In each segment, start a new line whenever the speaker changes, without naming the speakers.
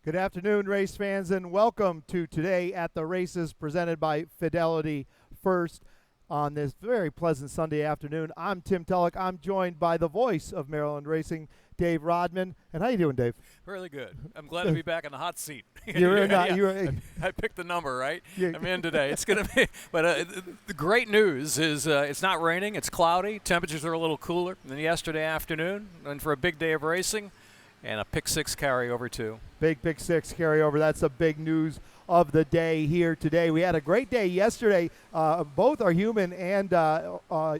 Good afternoon, race fans, and welcome to Today at the Races, presented by Fidelity First on this very pleasant Sunday afternoon. I'm Tim Tulloch. I'm joined by the voice of Maryland Racing, Dave Rodman. And how you doing, Dave?
Really good. I'm glad to be back in the hot seat.
I
picked the number, right?
Yeah.
I'm in today. It's going to be – but the great news is it's not raining. It's cloudy. Temperatures are a little cooler than yesterday afternoon. And for a big day of racing and a pick six carryover, too.
Big pick six carryover. That's the big news of the day here today. We had a great day yesterday. Both our human and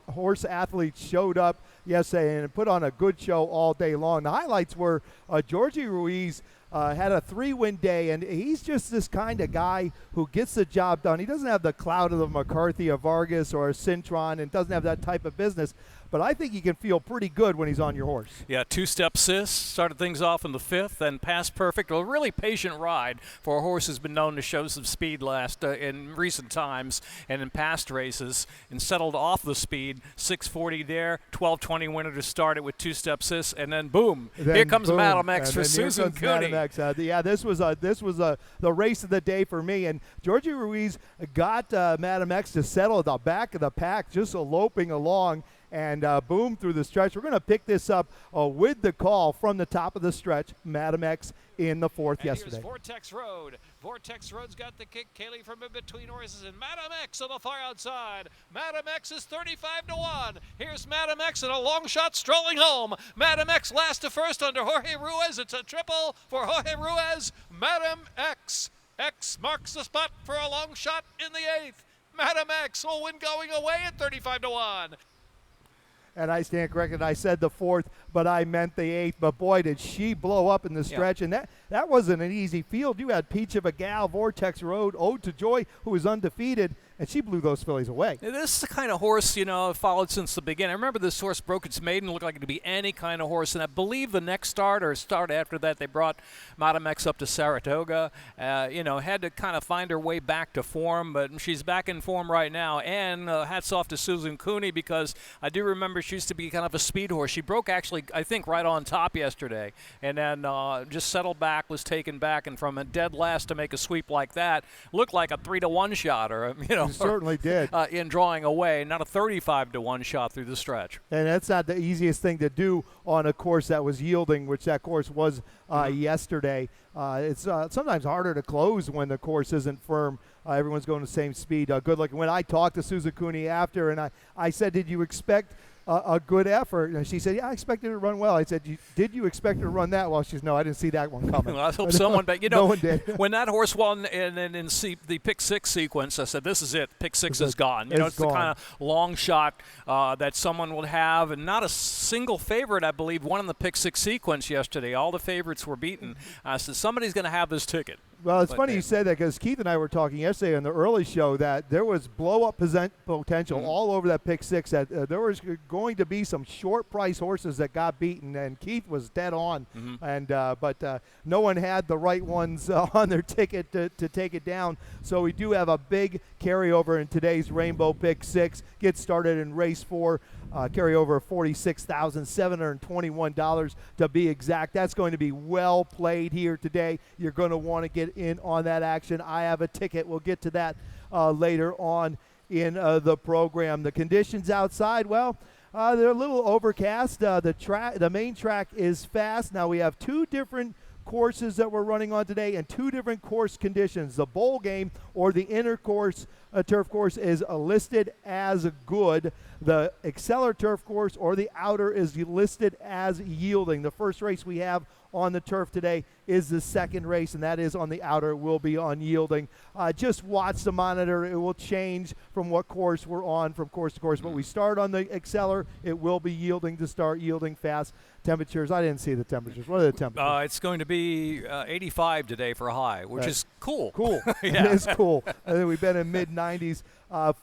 horse athletes showed up yesterday and put on a good show all day long. The highlights were Georgie Ruiz had a 3-win day, and he's just this kind of guy who gets the job done. He doesn't have the clout of the McCarthy, a Vargas, or a Cintron, and doesn't have that type of business. But I think he can feel pretty good when he's on your horse.
Yeah, two-step sis, started things off in the fifth, then passed perfect. A really patient ride for a horse who's been known to show some speed in recent times and in past races, and settled off the speed. 640 there, 12:20 winner to start it with two-step sis, and then boom, here comes Madam X for Susan Cooney.
This was the race of the day for me, and Georgie Ruiz got Madam X to settle at the back of the pack, just eloping along. And boom through the stretch. We're going to pick this up with the call from the top of the stretch. Madam X in the fourth yesterday.
Here's Vortex Road. Vortex Road's got the kick. Kaylee from in between horses, and Madam X on the far outside. Madam X is 35-1. Here's Madam X in a long shot strolling home. Madam X last to first under Jorge Ruiz. It's a triple for Jorge Ruiz. Madam X. X marks the spot for a long shot in the eighth. Madam X will win going away at 35-1.
And I stand corrected. I said the fourth, but I meant the eighth. But boy, did she blow up in the stretch. Yeah. And that wasn't an easy field. You had Peach of a Gal, Vortex Road, Ode to Joy, who was undefeated, and she blew those fillies away.
This is the kind of horse, I've followed since the beginning. I remember this horse broke its maiden, looked like it could be any kind of horse. And I believe the next start or start after that, they brought Madam X up to Saratoga. Had to kind of find her way back to form, but she's back in form right now. And hats off to Susan Cooney, because I do remember she used to be kind of a speed horse. She broke actually, I think, right on top yesterday. And then just settled back, was taken back. And from a dead last to make a sweep like that, looked like a 3-1 shot or,
He certainly did.
In drawing away, not a 35-1 shot through the stretch.
And that's not the easiest thing to do on a course that was yielding, which that course was yesterday. It's sometimes harder to close when the course isn't firm. Everyone's going the same speed. Good luck. When I talked to Susan Cooney after, and I said, did you expect a good effort? And she said, yeah, I expected her to run well. I said, did you expect her to run that well? She said, no, I didn't see that one coming.
Well, I hope someone, but
no one did.
When that horse won in the pick six sequence, I said, this is it. Pick six is gone. It's
gone.
The kind of long shot that someone would have, and not a single favorite, I believe, won in the pick six sequence yesterday. All the favorites were beaten. I said, somebody's going to have this ticket.
Well, it's funny you say that, because Keith and I were talking yesterday on the early show that there was blow-up potential all over that pick six. That there was going to be some short-price horses that got beaten, and Keith was dead on. But no one had the right ones on their ticket to take it down. So we do have a big carryover in today's Rainbow Pick Six. Get started in race 4. Carryover of $46,721 to be exact. That's going to be well played here today. You're going to want to get in on that action. I have a ticket. We'll get to that later on in the program. The conditions outside, well, they're a little overcast. The main track is fast. Now we have 2 different courses that we're running on today and 2 different course conditions. The bowl game or the inner course turf course is listed as good. The Exceller turf course or the outer is listed as yielding. The first race we have on the turf today is the second race, and that is on the outer, will be on yielding. Just watch the monitor. It will change from what course we're on from course to course. But we start on the Exceller. It will be yielding to start, yielding fast. Temperatures, I didn't see the temperatures. What are the temperatures?
It's going to be 85 today for a high, which is cool.
Cool.
Yeah.
It is cool. I think we've been in mid-90s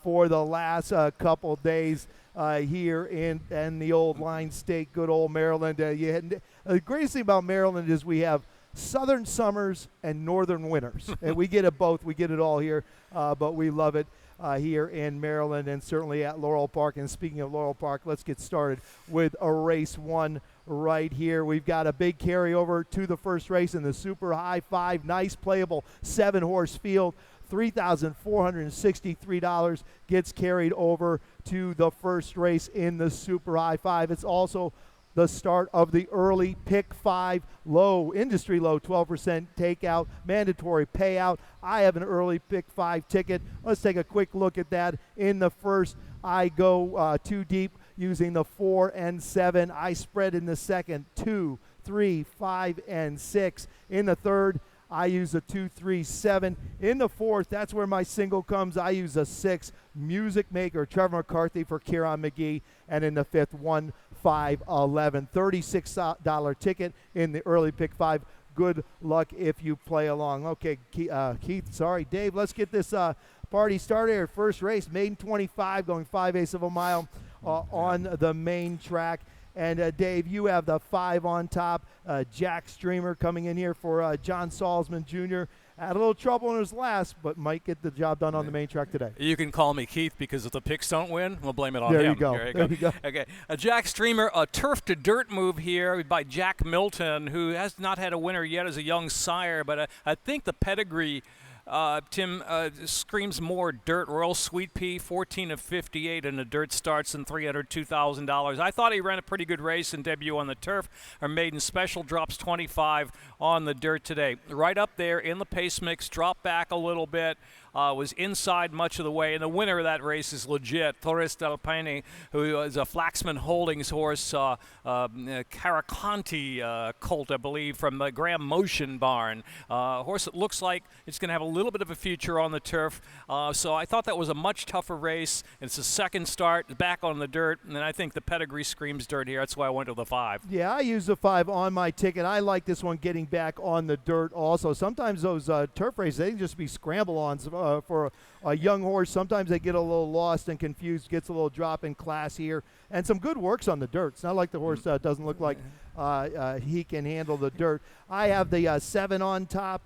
for the last couple days here in the old Line State, good old Maryland. The greatest thing about Maryland is we have southern summers and northern winters. And we get it both. We get it all here, but we love it. here in Maryland and certainly at Laurel Park. And speaking of Laurel Park, let's get started with a race 1 right here. We've got a big carryover to the first race in the Super High 5. Nice playable 7-horse field. $3,463 gets carried over to the first race in the Super High 5. It's also the start of the early pick 5 industry low 12% takeout, mandatory payout. I have an early pick 5 ticket. Let's take a quick look at that. In the first, I go 2 deep using the 4 and 7. I spread in the second 2, 3, 5, and 6. In the third, I use a 2, 3, 7. In the fourth, that's where my single comes. I use a 6, Music Maker, Trevor McCarthy for Kieran McGee. And in the fifth, 1, 5, 11. $36 ticket in the early pick 5. Good luck if you play along. Okay, Dave, let's get this party started here. First race, maiden 25, going 5/8 of a mile on the main track. And Dave, you have the 5 on top. Jack Streamer coming in here for John Salzman Jr. Had a little trouble in his last, but might get the job done on the main track today.
You can call me Keith because if the picks don't win, we'll blame it on
there
him.
You go. There you go.
Okay, Jack Streamer, a turf to dirt move here by Jack Milton, who has not had a winner yet as a young sire, but I think the pedigree, Tim, screams more dirt. Royal Sweet Pea, 14 of 58 in the dirt starts and $302,000. I thought he ran a pretty good race and debut on the turf. Our maiden special drops 25 on the dirt today. Right up there in the pace mix, dropped back a little bit. Was inside much of the way, and the winner of that race is legit. Torres del Paine, who is a Flaxman Holdings horse, Caraconti colt, I believe, from the Graham Motion barn. Horse that looks like it's going to have a little bit of a future on the turf. So I thought that was a much tougher race. It's the second start, back on the dirt, and I think the pedigree screams dirt here. That's why I went to the 5.
Yeah, I used the 5 on my ticket. I like this one getting back on the dirt also. Sometimes those turf races, they can just be scramble-ons. For a young horse, sometimes they get a little lost and confused, gets a little drop in class here, and some good works on the dirt. It's not like the horse doesn't look like he can handle the dirt. I have the 7 on top,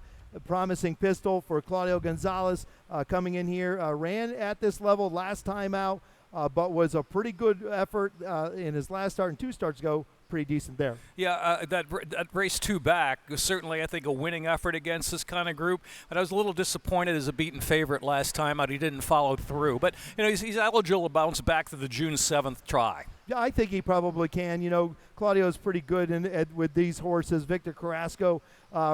Promising Pistol for Claudio Gonzalez coming in here. Ran at this level last time out, but was a pretty good effort in his last start, and 2 starts ago. Pretty decent there.
Yeah, that race 2 back was certainly, I think, a winning effort against this kind of group. But I was a little disappointed as a beaten favorite last time out. He didn't follow through. But, he's eligible to bounce back to the June 7th try.
Yeah, I think he probably can. Claudio's pretty good with these horses. Victor Carrasco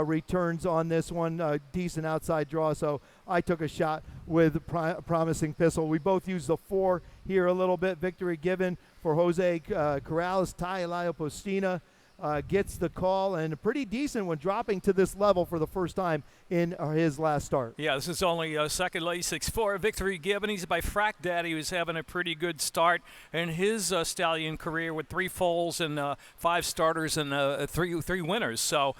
returns on this one, decent outside draw. So I took a shot with Promising Pistol. We both used the 4 here a little bit. Victory given for Jose Corrales. Ty Postina gets the call, and a pretty decent one, dropping to this level for the first time in his last start.
Yeah, this is only second late 6-4 victory given. He's by Frack Daddy, who's having a pretty good start in his stallion career with 3 foals and 5 starters and 3 winners. So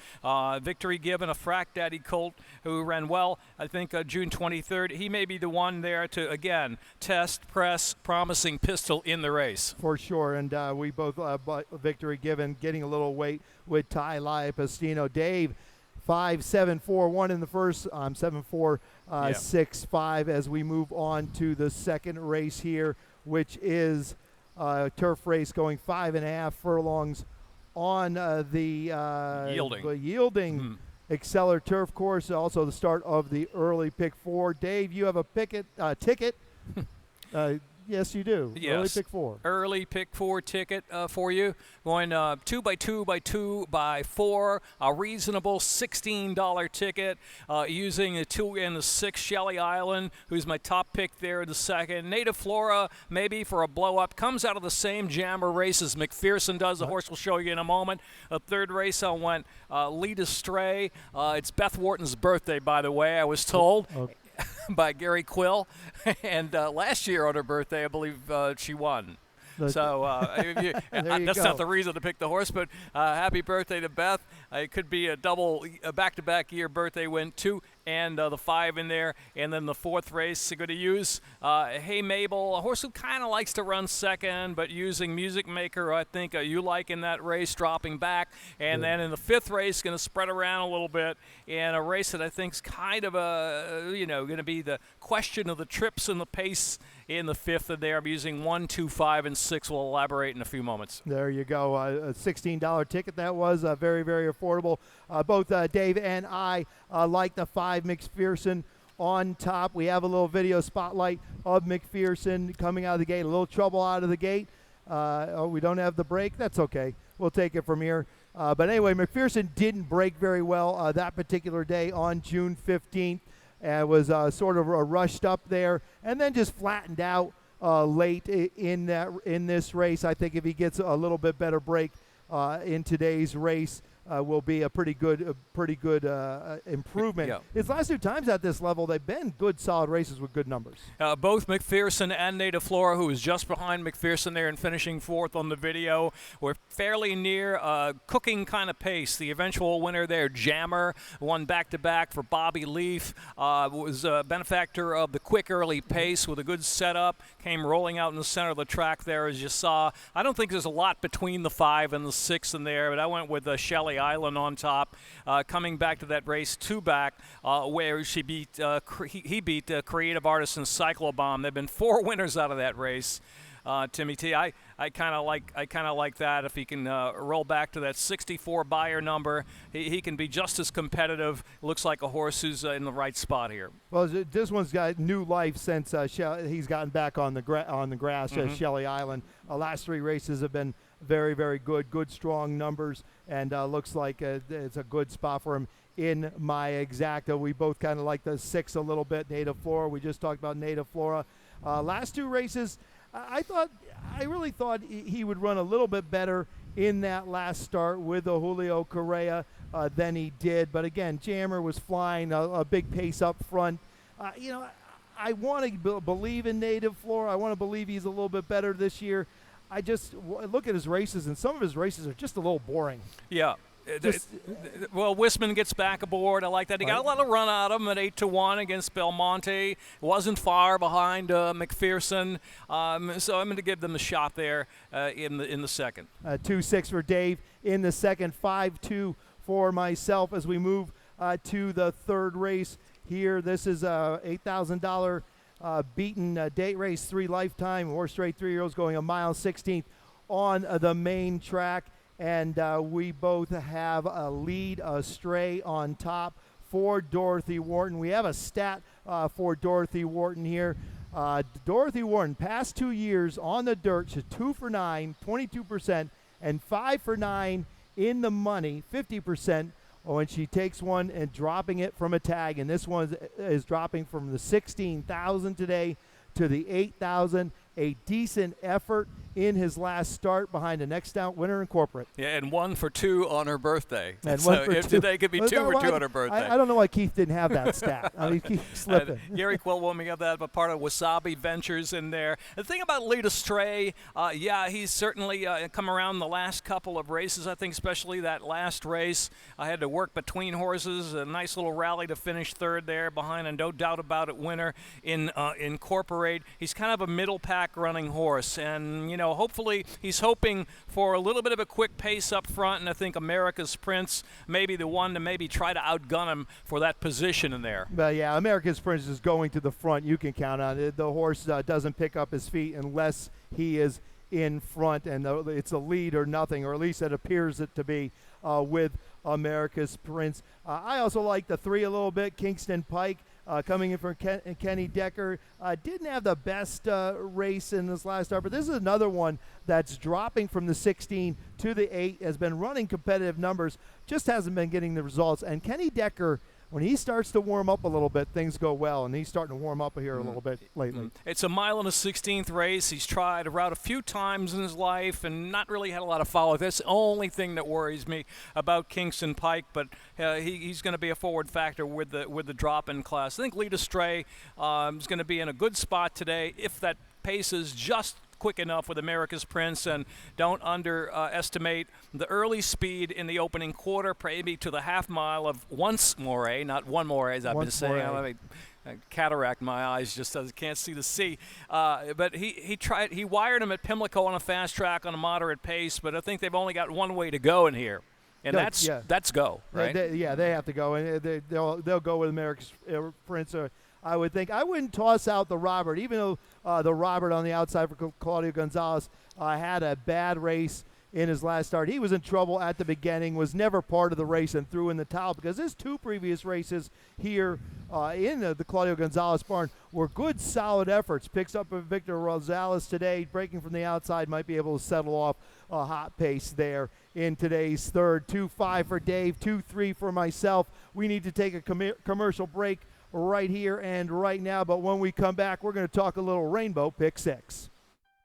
victory given, a Frack Daddy colt who ran well, I think, June 23rd. He may be the one there to, again, test, press, Promising Pistol in the race.
For sure, and we both victory given, getting a little weight with Ty Pastino. Dave, 5-7-4-1 in the first. 7-4 6-5 as we move on to the second race here, which is turf race going 5.5 furlongs on the yielding Exceller Turf Course. Also the start of the early pick 4. Dave, you have a ticket. Yes, you do.
Yes.
Early pick 4.
Early pick 4 ticket for you. Going 2 by 2 by 2 by 4. A reasonable $16 ticket using the 2 and the 6 Shelley Island, who's my top pick there in the second. Native Flora, maybe for a blow up. Comes out of the same jammer race as McPherson does. The horse will show you in a moment. A third race I went Lead Astray. It's Beth Wharton's birthday, by the way, I was told.
Okay.
By Gary Quill, and last year on her birthday, I believe she won. So
There you
that's
go.
not the reason to pick the horse, but happy birthday to Beth. It could be a back-to-back year birthday win, 2 and the 5 in there. And then the 4th race, I'm going to use Hey Mabel, a horse who kind of likes to run second, but using Music Maker, I think you like in that race, dropping back. And then in the 5th race, going to spread around a little bit in a race that I think is kind of going to be the question of the trips and the pace in the 5th in there. I'm using 1, 2, 5, and 6. We'll elaborate in a few moments.
There you go. A $16 ticket that was very, very affordable. Both Dave and I like the 5 McPherson on top. We have a little video spotlight of McPherson coming out of the gate. A little trouble out of the gate. We don't have the break. That's okay. We'll take it from here. But anyway, McPherson didn't break very well that particular day on June 15th. And was sort of rushed up there and then just flattened out late in this race. I think if he gets a little bit better break in today's race, will be a pretty good improvement.
Yeah.
His last 2 times at this level, they've been good, solid races with good numbers.
Both McPherson and Native Flora, who was just behind McPherson there and finishing 4th on the video, were fairly near cooking kind of pace. The eventual winner there, Jammer, won back-to-back for Bobby Leaf, was a benefactor of the quick early pace with a good setup, came rolling out in the center of the track there, as you saw. I don't think there's a lot between the 5 and the 6 in there, but I went with Shelley Island on top, coming back to that race 2 back, where he beat Creative Artisan Cyclobomb. There've been 4 winners out of that race. Timmy T, I kind of like that. If he can roll back to that 64 buyer number, he can be just as competitive. Looks like a horse who's in the right spot here.
Well, this one's got new life since he's gotten back on the grass. Shelley Island. Last 3 races have been very, very good strong numbers, and looks like it's a good spot for him in my exacta. We both kind of like the 6 a little bit. Native Flora, we just talked about Native Flora. Last 2 races, I really thought he would run a little bit better in that last start with the Julio Correa than he did. But again, Jammer was flying a big pace up front. I want to believe in Native Flora. I want to believe he's a little bit better this year. I just look at his races, and some of his races are just a little boring.
Yeah. Well, Wisman gets back aboard. I like that. He got a lot of run out of him at 8-1 against Belmonte. Wasn't far behind McPherson. So I'm going to give them a shot there in the second.
2-6 for Dave in the second. 5-2 for myself as we move to the 3rd race here. This is a $8,000 beaten date race, 3 lifetime horse straight 3-year-olds going 1 mile 16th on the main track. And we both have a lead astray on top for Dorothy Wharton. We have a stat for Dorothy Wharton here. Dorothy Wharton, past 2 years on the dirt, she's 2 for 9, 22%, and 5 for 9 in the money, 50%. When she takes one and dropping it from a tag, and this one is dropping from the 16,000 today to the 8,000. A decent effort in his last start behind the next out winner in corporate.
Yeah, and 1 for 2 on her birthday.
And
so
1 for 2.
Today could be 2 for 2 on her birthday.
I don't know why Keith didn't have that stat. I mean, he keeps slipping.
Gary Quill won't have that, but part of Wasabi Ventures in there. The thing about Lead Astray, he's certainly come around the last couple of races. I think especially that last race. I had to work between horses. A nice little rally to finish 3rd there behind, and no doubt about it, winner in Incorporate. He's kind of a middle pack running horse, and hopefully he's hoping for a little bit of a quick pace up front, and I think America's Prince may be the one to maybe try to outgun him for that position in there.
But yeah, America's Prince is going to the front. You can count on it. The horse doesn't pick up his feet unless he is in front, and it's a lead or nothing, or at least it appears it to be with America's Prince. I also like the 3 a little bit, Kingston Pike. Coming in from Kenny Decker. Didn't have the best race in this last start, but this is another one that's dropping from the 16 to the 8, has been running competitive numbers, just hasn't been getting the results. And Kenny Decker, when he starts to warm up a little bit, things go well, and he's starting to warm up here a little bit lately.
It's a 1 mile and a 16th race. He's tried a route a few times in his life and not really had a lot of follow. That's the only thing that worries me about Kingston Pike, but he's going to be a forward factor with the drop-in class. I think Lead Astray is going to be in a good spot today if that pace is just quick enough with America's Prince, and don't underestimate the early speed in the opening quarter, maybe to the half mile of once more, not one more, as I've been saying. I cataract my eyes just as I can't see the C. But he wired him at Pimlico on a fast track on a moderate pace, but I think they've only got one way to go in here. And that's go, right?
They have to go, and they'll go with America's Prince. I would think. I wouldn't toss out the Robert, even though the Robert on the outside for Claudio Gonzalez had a bad race in his last start. He was in trouble at the beginning, was never part of the race, and threw in the towel because his two previous races here in the Claudio Gonzalez barn were good, solid efforts. Picks up Victor Rosales today, breaking from the outside, might be able to settle off a hot pace there in today's third. 2-5 for Dave, 2-3 for myself. We need to take a commercial break right here and right now, but when we come back, we're going to talk a little Rainbow Pick 6.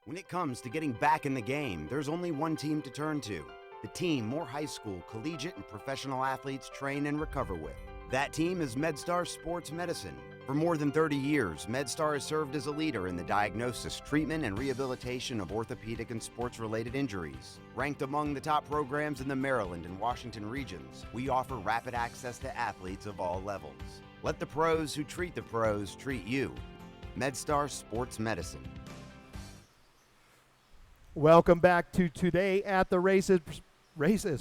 When it comes to getting back in the game, there's only one team to turn to. The team more high school, collegiate, and professional athletes train and recover with. That team is MedStar Sports Medicine. For more than 30 years, MedStar has served as a leader in the diagnosis, treatment, and rehabilitation of orthopedic and sports-related injuries. Ranked among the top programs in the Maryland and Washington regions, we offer rapid access to athletes of all levels. Let the pros who treat the pros treat you. MedStar Sports Medicine.
Welcome back to Today at the Races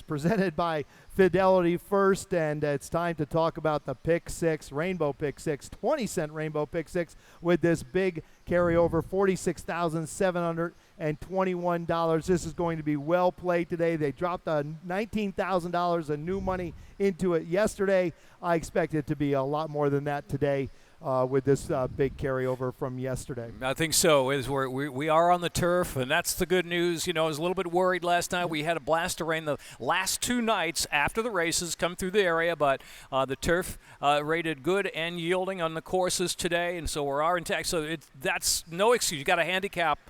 presented by Fidelity First, and it's time to talk about the Pick 6, Rainbow Pick 6, 20-cent Rainbow Pick 6 with this big carryover, $46,721. This is going to be well played today. They dropped $19,000 of new money into it yesterday. I expect it to be a lot more than that today. With this big carryover from yesterday.
I think so. We are on the turf, and that's the good news. You know, I was a little bit worried last night. We had a blast of rain the last two nights after the races come through the area, but the turf rated good and yielding on the courses today, and so we're intact. So that's no excuse. You got a handicap,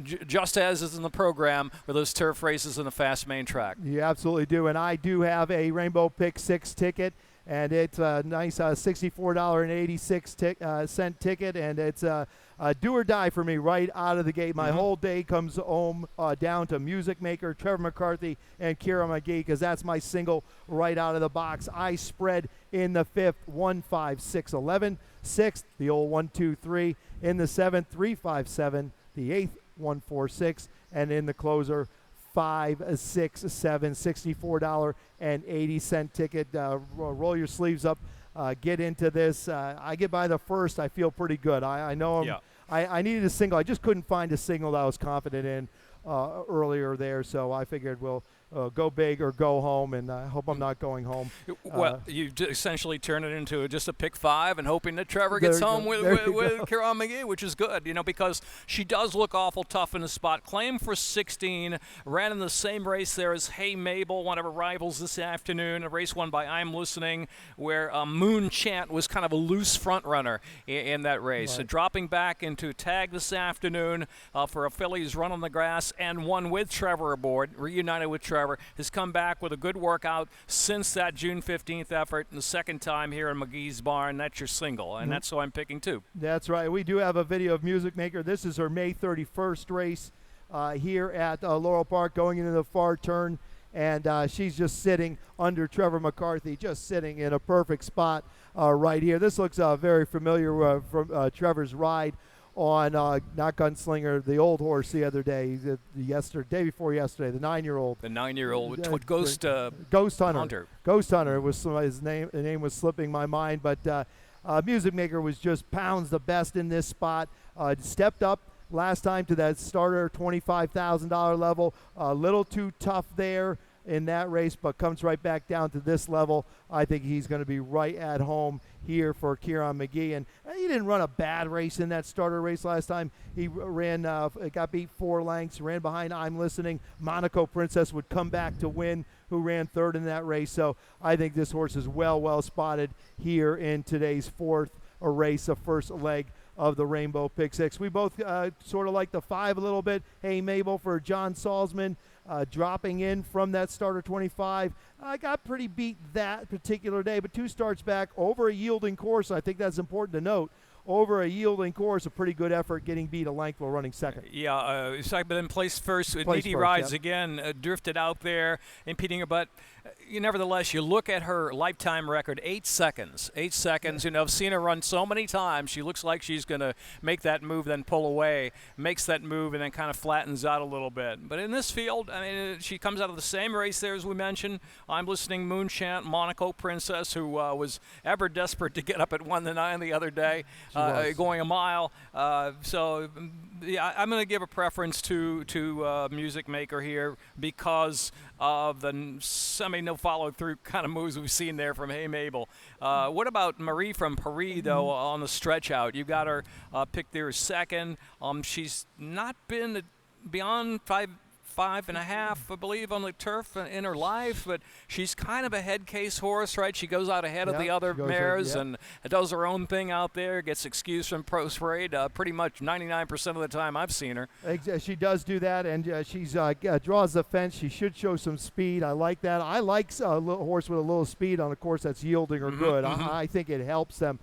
just as is in the program for those turf races in the fast main track.
You absolutely do, and I do have a Rainbow Pick 6 ticket. And it's a nice $64.86 ticket, and it's a do or die for me right out of the gate. My whole day comes home down to Music Maker, Trevor McCarthy, and Kira McGee, because that's my single right out of the box. I spread in the fifth, 1, 5, 6, 11. Sixth, the old 1, 2, 3. In the seventh, 3, 5, 7. The eighth, 1, 4, 6. And in the closer, 5, 6, 7, $64.80 ticket. Roll your sleeves up, get into this. I get by the first, I feel pretty good. I know I needed a single. I just couldn't find a single that I was confident in earlier there, so I figured we'll go big or go home, and I hope I'm not going home.
Well, you essentially turn it into just a pick 5 and hoping that Trevor gets home with Kira McGee, which is good, you know, because she does look awful tough in the spot. Claimed for 16, ran in the same race there as Hey Mabel, one of her rivals this afternoon, a race won by I'm Listening, where Moon Chant was kind of a loose front runner in that race. Right. So dropping back into tag this afternoon for a filly's run on the grass and one with Trevor aboard, reunited with Trevor. Has come back with a good workout since that June 15th effort, and the second time here in McGee's barn. That's your single, and that's who I'm picking too. That's
right. We do have a video of Music Maker. This is her May 31st race here at Laurel Park, going into the far turn, and she's just sitting under Trevor McCarthy, just sitting in a perfect spot right here. This looks very familiar from Trevor's ride on not Gunslinger, the old horse the other day, day before yesterday, the 9-year-old.
The 9-year-old Ghost Hunter.
Ghost Hunter was his name. The name was slipping my mind, but Music Maker was just pounds the best in this spot. Stepped up last time to that starter $25,000 level. A little too tough there in that race, but comes right back down to this level. I think he's going to be right at home here for Kieran McGee. And he didn't run a bad race in that starter race last time. He ran, got beat 4 lengths, ran behind I'm Listening. Monaco Princess would come back to win, who ran third in that race. So I think this horse is well spotted here in today's fourth race, the first leg of the Rainbow Pick 6. We both sort of like the 5 a little bit. Hey Mabel for John Salzman. Dropping in from that starter 25. I got pretty beat that particular day, but 2 starts back over a yielding course. I think that's important to note. over a yielding course, a pretty good effort getting beat a length while running second.
Yeah, so I've been placed first. Needy
first,
Rides
yep.
again, drifted out there, impeding her, but nevertheless, you look at her lifetime record, 8 seconds. 8 seconds. You know, I've seen her run so many times. She looks like she's going to make that move, then pull away, makes that move, and then kind of flattens out a little bit. But in this field, I mean, she comes out of the same race there as we mentioned. I'm listening Moonchant, Monaco Princess, who was ever desperate to get up at 1-9 the other day, going a mile. So, yeah, I'm going to give a preference to Music Maker here because of the no follow-through kind of moves we've seen there from Hey Mabel. What about Marie from Paris, though, on the stretch out? You got her picked there second. She's not been beyond 5.5, I believe, on the turf in her life, but she's kind of a head case horse, right? She goes out ahead of the other mares and does her own thing out there, gets excused from Pro Parade pretty much 99% of the time I've seen her.
She does do that, and she's draws the fence. She should show some speed. I like that. I like a little horse with a little speed on a course that's yielding or good. I think it helps them.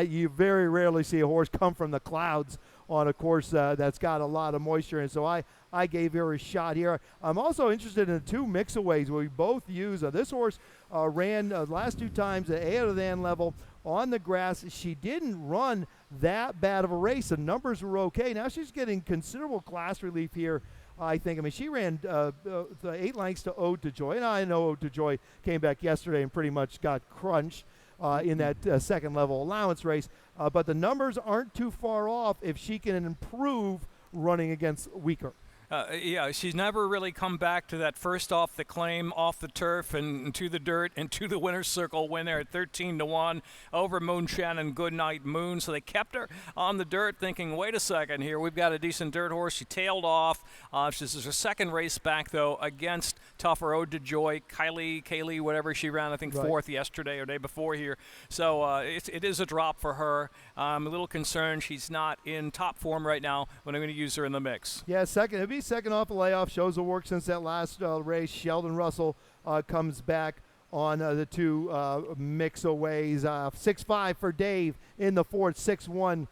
You very rarely see a horse come from the clouds on a course that's got a lot of moisture, and so I gave her a shot here. I'm also interested in the two mix-aways we both use. This horse ran last 2 times at A out of the end level on the grass. She didn't run that bad of a race. The numbers were okay. Now she's getting considerable class relief here, I think. I mean, she ran 8 lengths to Ode to Joy, and I know Ode to Joy came back yesterday and pretty much got crunched in that second level allowance race. But the numbers aren't too far off if she can improve running against weaker.
Yeah, she's never really come back to that first off the claim, off the turf, and to the dirt, and to the winner's circle win there at 13-1 over Moonshine and Goodnight Moon. So they kept her on the dirt thinking, wait a second here, we've got a decent dirt horse. She tailed off. This is her second race back, though, against tougher Ode to Joy, Kaylee, whatever she ran, I think fourth yesterday or day before here. So it is a drop for her. I'm a little concerned she's not in top form right now when I'm going to use her in the mix.
Yeah, it'll be second off a layoff. Shows the work since that last race. Sheldon Russell comes back on the 2 mix-aways. 6-5 for Dave in the fourth, 6-1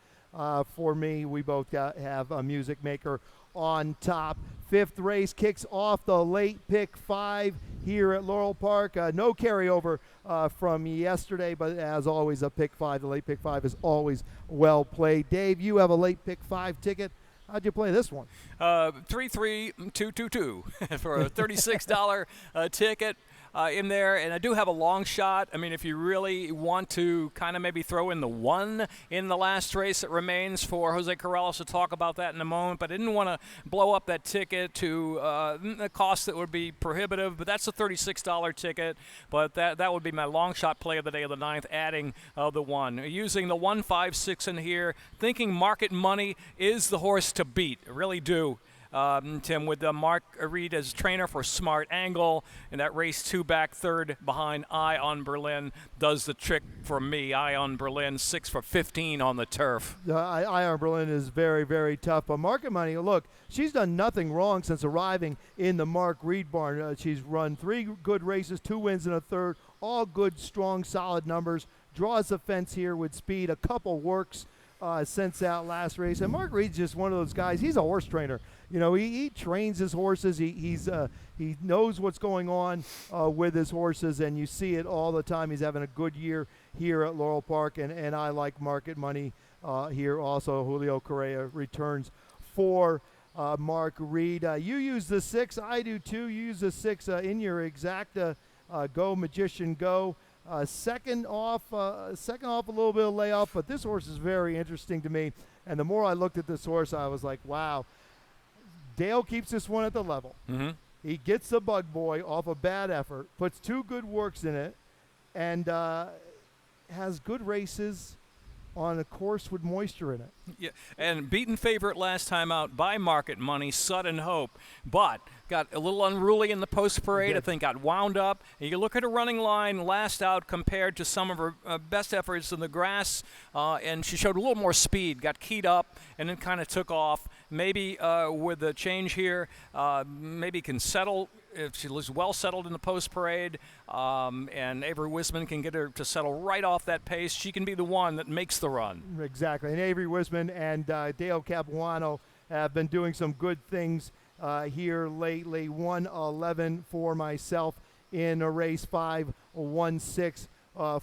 for me. We both have a Music Maker on top. 5th race kicks off the late pick 5 here at Laurel Park. No carryover from yesterday, but as always, a pick 5. The late pick 5 is always well played. Dave, you have a late pick 5 ticket. How'd you play this one?
3-3-2-2-2 for a $36 ticket in there. And I do have a long shot. I mean, if you really want to kind of maybe throw in the 1 in the last race that remains for Jose Corrales to talk about that in a moment. But I didn't want to blow up that ticket to a cost that would be prohibitive. But that's a $36 ticket. But that would be my long shot play of the day of the 9th, adding the 1. Using the 1, 5, 6 in here, thinking Market Money is the horse to beat. I really do. Tim, with Mark Reed as trainer for Smart Angle, and that race 2 back, 3rd behind Eye on Berlin does the trick for me. Eye on Berlin, 6 for 15 on the turf.
Eye on Berlin is very, very tough. But Market Money, look, she's done nothing wrong since arriving in the Mark Reed barn. She's run 3 good races, 2 wins and a 3rd, all good, strong, solid numbers. Draws the fence here with speed, a couple works since that last race. And Mark Reed's just one of those guys. He's a horse trainer. You know, he trains his horses. He knows what's going on with his horses, and you see it all the time. He's having a good year here at Laurel Park, and I like Market Money here also. Julio Correa returns for Mark Reed. You use the 6. I do too. You use the 6 in your exacta. Go Magician Go. Second off a little bit of layoff, but this horse is very interesting to me. And the more I looked at this horse, I was like, wow. Dale keeps this one at the level. Mm-hmm. He gets the bug boy off a bad effort, puts 2 good works in it, and has good races on a course with moisture in it.
Yeah, and beaten favorite last time out by Market Money, Sudden Hope, but got a little unruly in the post parade. I think got wound up. And you look at her running line last out compared to some of her best efforts in the grass, and she showed a little more speed, got keyed up, and then kind of took off. Maybe with the change here, maybe can settle if she was well settled in the post parade, and Avery Wisman can get her to settle right off that pace, she can be the one that makes the run.
Exactly. And Avery Wisman and Dale Capuano have been doing some good things here lately. 1:11 for myself in a race 5, 1:6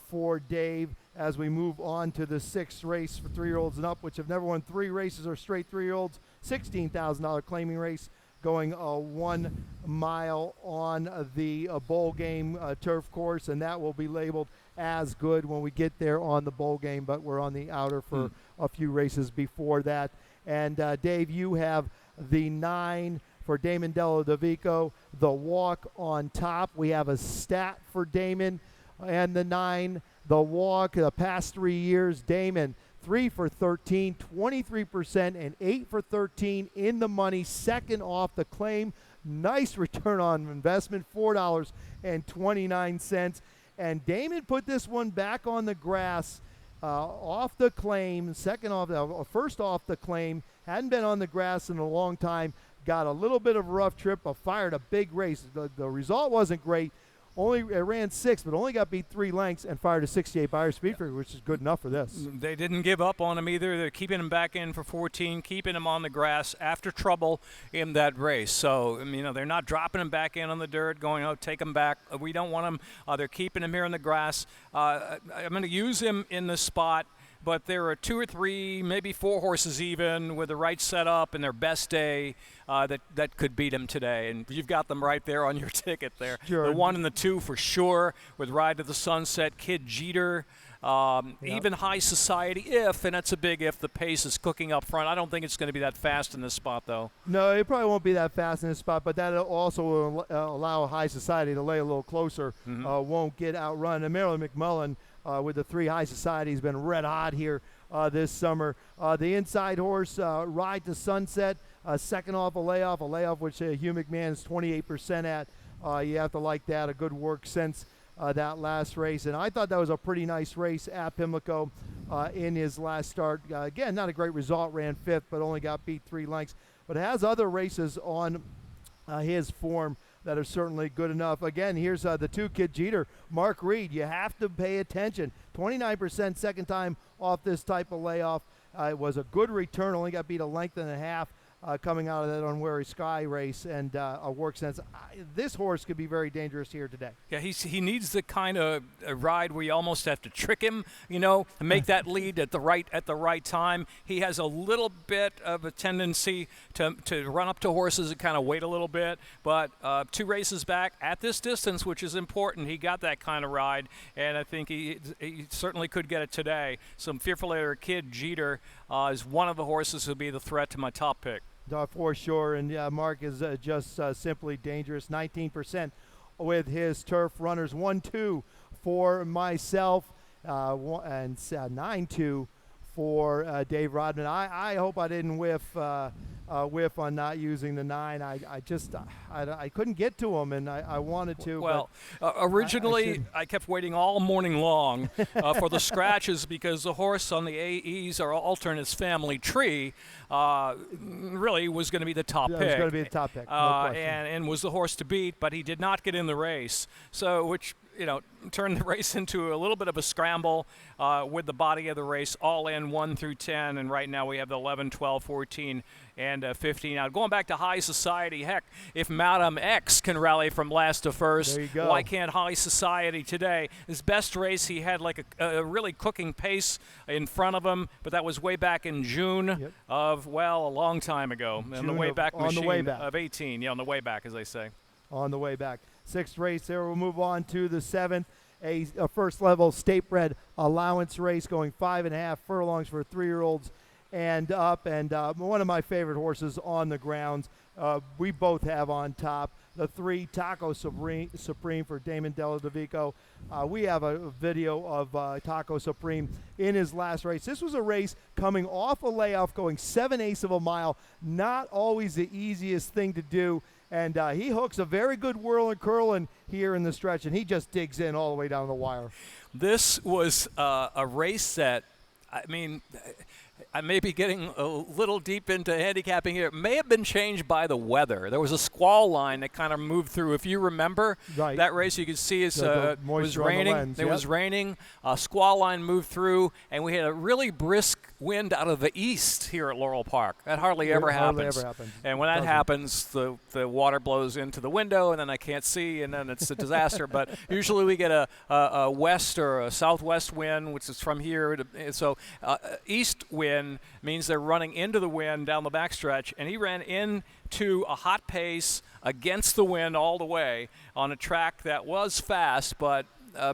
for Dave. As we move on to the 6th race for 3-year-olds and up, which have never won 3 races or straight 3-year-olds, $16,000 claiming race, going 1 mile on the bowl game turf course, and that will be labeled as good when we get there on the bowl game, but we're on the outer for a few races before that. And Dave, you have the 9 for Damon Deladovico, the walk on top. We have a stat for Damon and the 9, the walk. The past 3 years, Damon 3 for 13, 23%, and 8 for 13 in the money, second off the claim. Nice return on investment, $4.29. And Damon put this one back on the grass off the claim, first off the claim, hadn't been on the grass in a long time, got a little bit of a rough trip, but fired a big race. The result wasn't great. It ran 6, but only got beat 3 lengths and fired a 68 Buyer speed figure, which is good enough for this.
They didn't give up on him either. They're keeping him back in for 14, keeping him on the grass after trouble in that race. So, they're not dropping him back in on the dirt, going, oh, take him back. We don't want him. They're keeping him here in the grass. I'm going to use him in this spot, but there are 2 or 3, maybe 4 horses even with the right setup and their best day that could beat him today. And you've got them right there on your ticket there.
Sure.
The 1 and the 2 for sure with Ride to the Sunset, Kid Jeter. Even High Society, and that's a big if, the pace is cooking up front. I don't think it's going to be that fast in this spot, though.
No, it probably won't be that fast in this spot, but that also will allow High Society to lay a little closer, won't get outrun. And Marilyn McMullen with the 3 High Society has been red hot here this summer. The inside horse, Ride to Sunset, second off a layoff which Hugh McMahon is 28% at. You have to like that, a good work since that last race. And I thought that was a pretty nice race at Pimlico in his last start. Again, not a great result, ran 5th, but only got beat 3 lengths. But it has other races on his form that are certainly good enough. Again, here's the 2 Kid Jeter, Mark Reed. You have to pay attention. 29% second time off this type of layoff. It was a good return, only got beat a length and a half. Coming out of that Unwary Sky race, and a work sense. This horse could be very dangerous here today.
Yeah, he needs the kind of ride where you almost have to trick him, and make that lead at the right time. He has a little bit of a tendency to run up to horses and kind of wait a little bit, but 2 races back at this distance, which is important, he got that kind of ride, and I think he certainly could get it today. Some Fearful Air Kid Jeter is one of the horses who'll be the threat to my top pick.
For sure, and Mark is just simply dangerous. 19% with his turf runners. 1-2 for myself, and 9-2 for Dave Rodman. I hope I didn't whiff on not using the 9. I couldn't get to him, and I wanted to.
Well, originally I kept waiting all morning long for the scratches because the horse on the AEs or alternates family tree really was going to be the top pick.
It was going to be the top pick, no question.
And was the horse to beat, but he did not get in the race. So which turned the race into a little bit of a scramble with the body of the race, all in 1 through 10, and right now we have the 11, 12, 14, and 15. Now, going back to High Society, heck, if Madam X can rally from last to first,
there you go.
Why can't High Society today? His best race, he had like a really cooking pace in front of him, but that was way back in June of, a long time ago. On the way back machine of 18. Yeah, on the way back, as they say.
On the way back. 6th race there. We'll move on to the 7th, a first level state bred allowance race going 5.5 furlongs for 3-year-olds and up. And one of my favorite horses on the grounds. We both have on top the 3 Taco Supreme for Damon Deladovico. We have a video of Taco Supreme in his last race. This was a race coming off a layoff, going 7/8 of a mile. Not always the easiest thing to do. And he hooks a very good whirl and curl in here in the stretch, and he just digs in all the way down the wire.
This was a race that, I may be getting a little deep into handicapping here. It may have been changed by the weather. There was a squall line that kind of moved through. If you remember that race, you could see it was raining. It was raining. A squall line moved through, and we had a really brisk wind out of the east here at Laurel Park. That hardly ever happens. And when that happens, the water blows into the window, and then I can't see, and then it's a disaster. But usually we get a west or a southwest wind, which is from here. So east wind means they're running into the wind down the backstretch, and he ran into a hot pace against the wind all the way on a track that was fast, but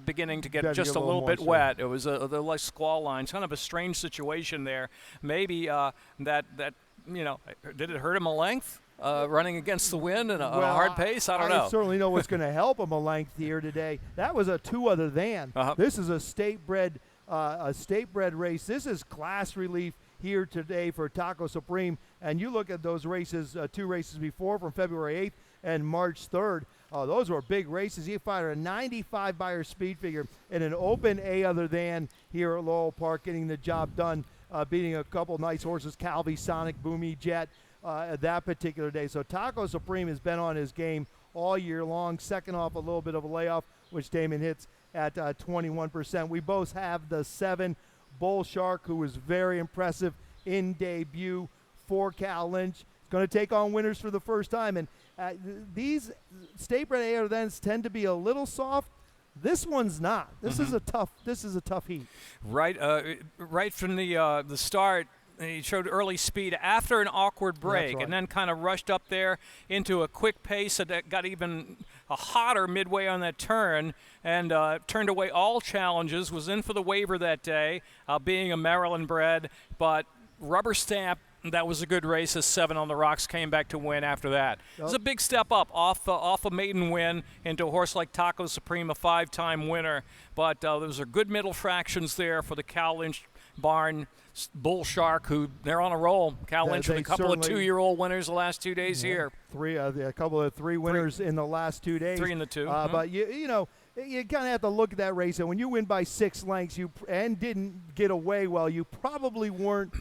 beginning to get just a little bit wet. It was the like squall line. It's kind of a strange situation there. Maybe that did it hurt him a length? Running against the wind and a hard pace? I don't know.
I certainly know what's going to help him a length here today. That was a 2 other than. This is a state-bred race. This is class relief here today for Taco Supreme. And you look at those races, 2 races before from February 8th and March 3rd. Those were big races. He fired a 95 Beyer speed figure in an open A other than here at Laurel Park, getting the job done, beating a couple nice horses, Calvi, Sonic, Boomy, Jet, that particular day. So Taco Supreme has been on his game all year long. Second off, a little bit of a layoff, which Damon hits at 21%. We both have the 7 Bull Shark, who was very impressive in debut for Cal Lynch. Going to take on winners for the first time. And these state-bred A events tend to be a little soft. This one's not. This is a tough heat.
Right from the start. He showed early speed after an awkward break, and then kind of rushed up there into a quick pace that got even hotter midway on that turn, and turned away all challenges, was in for the waiver that day, being a Maryland bred, but rubber stamp. That was a good race. A 7 on the rocks, came back to win after that. It was a big step up off a maiden win into a horse like Taco Supreme, a 5-time winner. But those are good middle fractions there for the Cal Lynch barn Bull Shark, who they're on a roll. Cal Lynch with a couple of 2-year-old winners the last 2 days here.
A couple of 3 winners in the last 2 days.
3 in the 2.
But you kind of have to look at that race, and when you win by 6 lengths, and didn't get away well, you probably weren't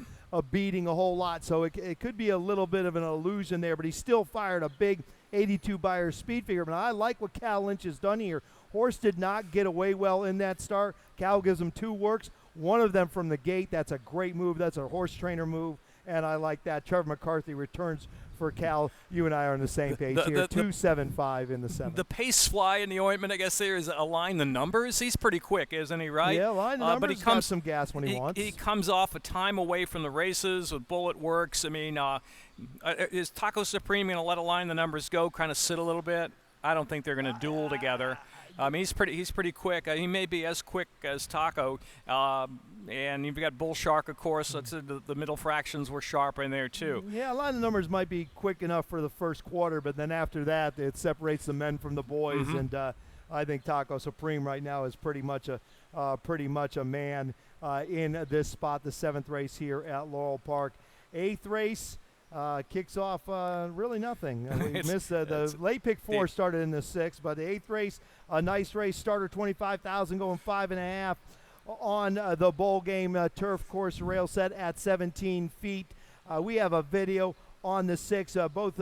beating a whole lot, so it could be a little bit of an illusion there, but he still fired a big 82 Beyer speed figure. But I like what Cal Lynch has done here. Horse did not get away well in that start. Cal gives him 2 works, one of them from the gate. That's a great move. That's a horse trainer move, and I like that. Trevor McCarthy returns for Cal. You and I are on the same page here. 2.75 in the 7th.
The pace fly in the ointment, I guess, there is align the numbers. He's pretty quick, isn't he, right?
Yeah, align the numbers.
But he comes
some gas when he wants.
He comes off a time away from the races with Bullet Works. I mean, is Taco Supreme going to let align the numbers go, kind of sit a little bit? I don't think they're going to duel together. He's pretty quick. He may be as quick as Taco. And you've got Bull Shark, of course. That's the middle fractions were sharp in there, too.
Yeah, a lot of the numbers might be quick enough for the first quarter, but then after that, it separates the men from the boys. And I think Taco Supreme right now is pretty much a man in this spot, the 7th race here at Laurel Park. 8th race kicks off really nothing. We missed the late pick 4 started in the 6th, but the 8th race, a nice race, starter 25,000 going 5.5 on the bowl game turf course rail set at 17 feet. We have a video on the 6. Both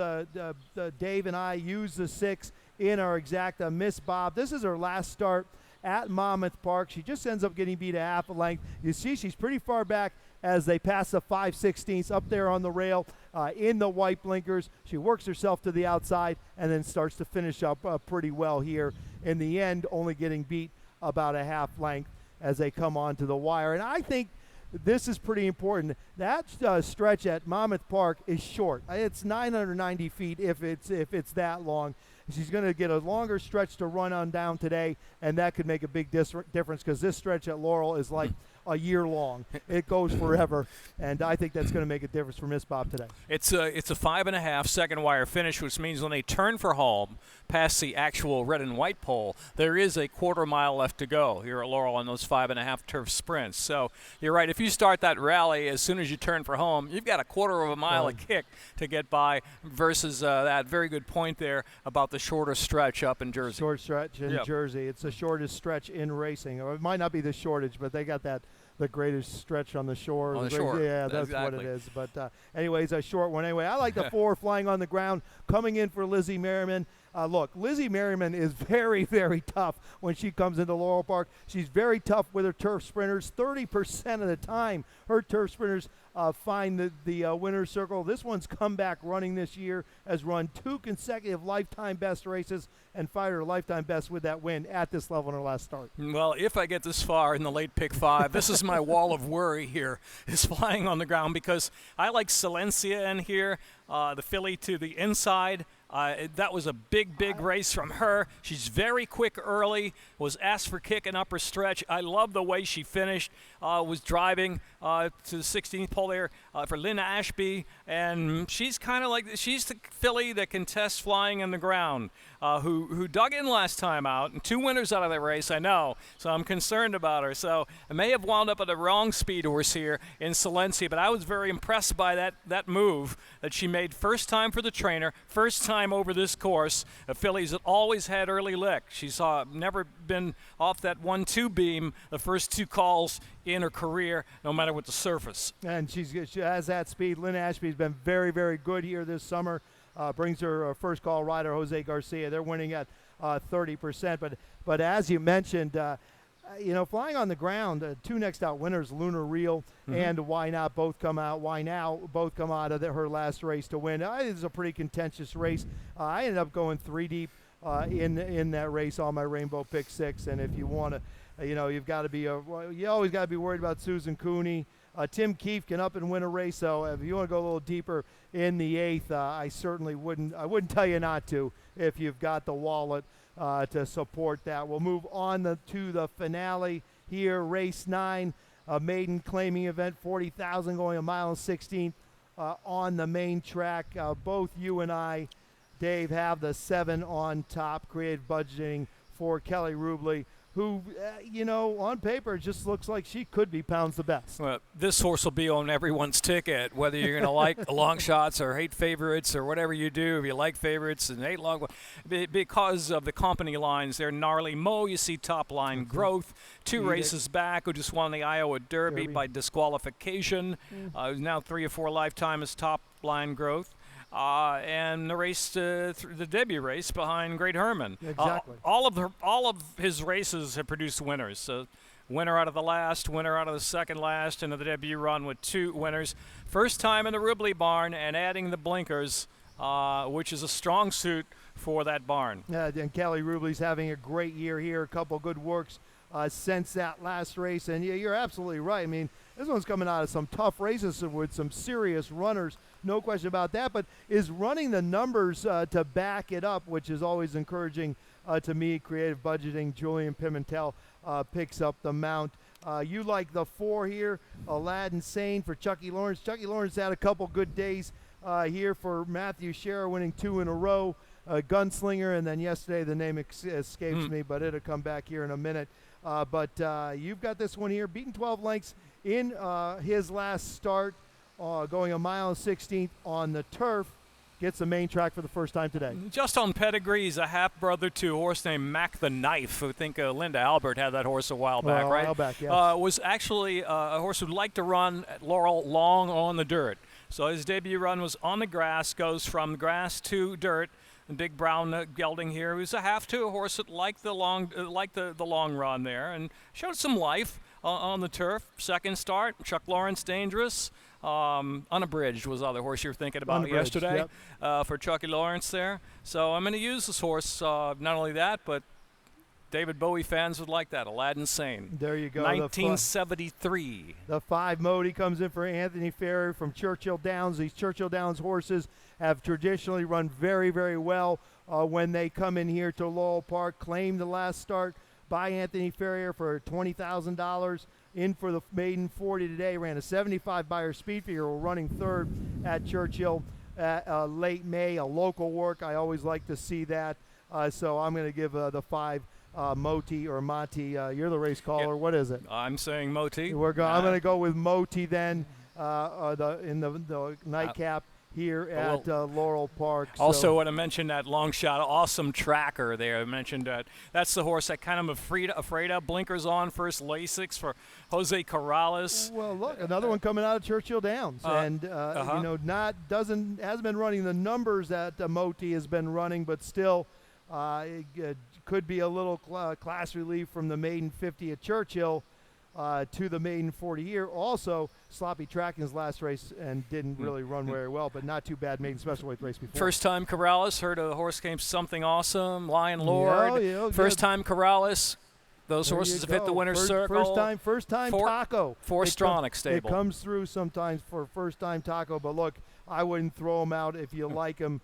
Dave and I use the 6 in our exacta. Miss Bob, this is her last start at Monmouth Park. She just ends up getting beat a half a length. You see she's pretty far back as they pass the 5/16 up there on the rail in the white blinkers. She works herself to the outside and then starts to finish up pretty well here in the end, only getting beat about a half length as they come onto the wire. And I think this is pretty important. That stretch at Monmouth Park is short. It's 990 feet if it's that long. She's going to get a longer stretch to run on down today, and that could make a big difference because this stretch at Laurel is like a year long. It goes forever, and I think that's going to make a difference for Miss Bob today.
It's a 5.5 second wire finish, which means when they turn for home past the actual red and white pole, there is a quarter mile left to go here at Laurel on those 5.5 turf sprints. So you're right. If you start that rally as soon as you turn for home, you've got a quarter of a mile a kick to get by versus that very good point there about the shorter stretch up in Jersey.
Short stretch in Jersey. It's the shortest stretch in racing. Or it might not be the shortest, but they got that the greatest stretch on the shore.
On the shore.
Yeah, that's
Exactly.
what it is. But anyways, a short one. Anyway, I like the 4 flying on the ground, coming in for Lizzie Merriman. Look, Lizzie Merriman is very, very tough when she comes into Laurel Park. She's very tough with her turf sprinters. 30% of the time, her turf sprinters find the winner's circle. This one's come back running this year, has run 2 consecutive lifetime best races, and fired her lifetime best with that win at this level in her last start.
Well, if I get this far in the late pick 5, this is my wall of worry here, is flying on the ground, because I like Silencia in here, the filly to the inside. That was a big race from her. She's very quick early, was asked for kick and upper stretch. I love the way she finished, was driving to the 16th pole there for Lynn Ashby, and she's kind of like, she's the filly that can test flying on the ground, who dug in last time out, and 2 winners out of that race, I know, so I'm concerned about her. So I may have wound up with the wrong speed horse here in Silencia, but I was very impressed by that move that she made first time for the trainer, first time over this course. Fillies that always had early lick. She's never been off that 1-2 beam the first 2 calls in her career, no matter what the surface.
And she has that speed. Lynn Ashby's been very, very good here this summer. Brings her first call rider, Jose Garcia. They're winning at 30%. But as you mentioned, flying on the ground, 2 next out winners, Lunar Real and Why Not, both come out. Why Now both come out of her last race to win. It was a pretty contentious race. I ended up going 3 deep in that race on my Rainbow Pick 6. And if you want to, you've got to be you always got to be worried about Susan Cooney. Tim Keefe can up and win a race, so if you want to go a little deeper in the 8th, I certainly wouldn't tell you not to if you've got the wallet to support that. We'll move on to the finale here, race 9, a maiden claiming event, 40,000 going a mile and 16 on the main track. Both you and I, Dave, have the 7 on top, creative budgeting for Kelly Rubley, who, on paper just looks like she could be pounds the best.
Well, this horse will be on everyone's ticket, whether you're going to like long shots or hate favorites or whatever you do. If you like favorites and hate long, because of the company lines, they're Gnarly Mo. You see top line growth. 2 races back, who just won the Iowa Derby by disqualification. Now 3 or 4 lifetimes top line growth. And the race, the debut race behind Great Herman.
Exactly.
All of his races have produced winners. So, winner out of the last, winner out of the second last, and the debut run with 2 winners. First time in the Rubley barn, and adding the blinkers, which is a strong suit for that barn.
Yeah, and Kelly Rubley's having a great year here. A couple good works since that last race, and you're absolutely right. I mean, this one's coming out of some tough races with some serious runners. No question about that, but is running the numbers to back it up, which is always encouraging to me. Creative budgeting, Julian Pimentel picks up the mount. You like the 4 here, Aladdin Sane for Chucky Lawrence. Chucky Lawrence had a couple good days here for Matthew Scherer, winning 2 in a row. Gunslinger, and then yesterday the name escapes me, but it'll come back here in a minute. But you've got this one here, beaten 12 lengths in his last start. Going a mile and 16th on the turf, gets the main track for the first time today.
Just on pedigree, he's a half-brother to a horse named Mac the Knife, who I think Linda Albert had that horse a while back, right?
A while back, yes.
Was actually a horse who'd like to run at Laurel long on the dirt. So his debut run was on the grass, goes from grass to dirt. And big brown gelding here. He was a half to a horse that liked the long run there, and showed some life on the turf. Second start, Chuck Lawrence dangerous. Unabridged was the other horse you were thinking about yesterday, for Chucky Lawrence there. So I'm going to use this horse. Not only that, but David Bowie fans would like that. Aladdin Sane.
There you go.
1973.
The 5 Modi comes in for Anthony Ferry from Churchill Downs. These Churchill Downs horses have traditionally run very, very well when they come in here to Laurel Park. Claimed the last start by Anthony Ferrier for $20,000. In for the maiden 40 today. Ran a 75 by her speed figure. We're running 3rd at Churchill late May. A local work. I always like to see that. So I'm going to give the 5 Moti or Mati. You're the race caller.
Yeah.
What is it?
I'm saying Moti.
I'm going to go with Moti then in the nightcap here at Laurel Park.
Also,
So,
want to mention that long shot, awesome tracker there. I mentioned that's the horse that kind of afraid of. Blinkers on, first Lasix for Jose Corrales.
well, look, another one coming out of Churchill Downs, and hasn't been running the numbers that Moti has been running, but still it could be a little class relief from the maiden 50 at Churchill to the maiden 40 here. Also, sloppy track in his last race and didn't really run very well, but not too bad maiden special weight race before.
First time Corrales, heard a horse came Something Awesome, Lion Lord. First time Corrales. Those
There
horses
you
have hit the
go.
winner's circle.
First time Taco.
For Stronach stable.
It comes through sometimes for first time Taco, but look, I wouldn't throw him out. If you like him,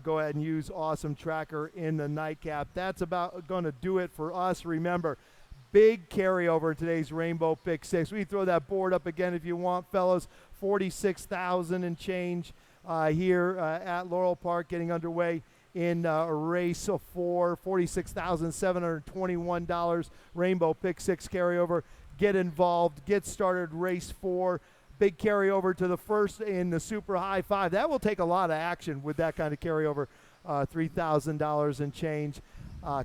go ahead and use Awesome Tracker in the nightcap. That's about going to do it for us. Remember, big carryover in today's Rainbow Pick 6. We throw that board up again if you want, fellas. 46,000 and change here at Laurel Park, getting underway in race 4. $46,721 Rainbow Pick 6 carryover. Get involved. Get started race 4. Big carryover to the first in the Super High 5. That will take a lot of action with that kind of carryover. $3,000 and change.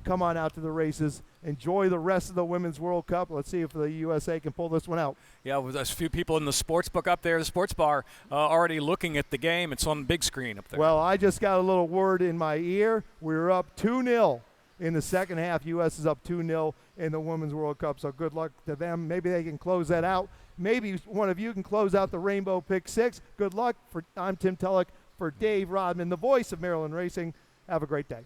Come on out to the races. Enjoy the rest of the Women's World Cup. Let's see if the USA can pull this one out.
Yeah, well, there's a few people in the sports book up there, the sports bar, already looking at the game. It's on the big screen up there.
Well, I just got a little word in my ear. We're up 2-0 in the second half. U.S. is up 2-0 in the Women's World Cup, so good luck to them. Maybe they can close that out. Maybe one of you can close out the Rainbow Pick 6. Good luck. I'm Tim Tulloch for Dave Rodman, the voice of Maryland Racing. Have a great day.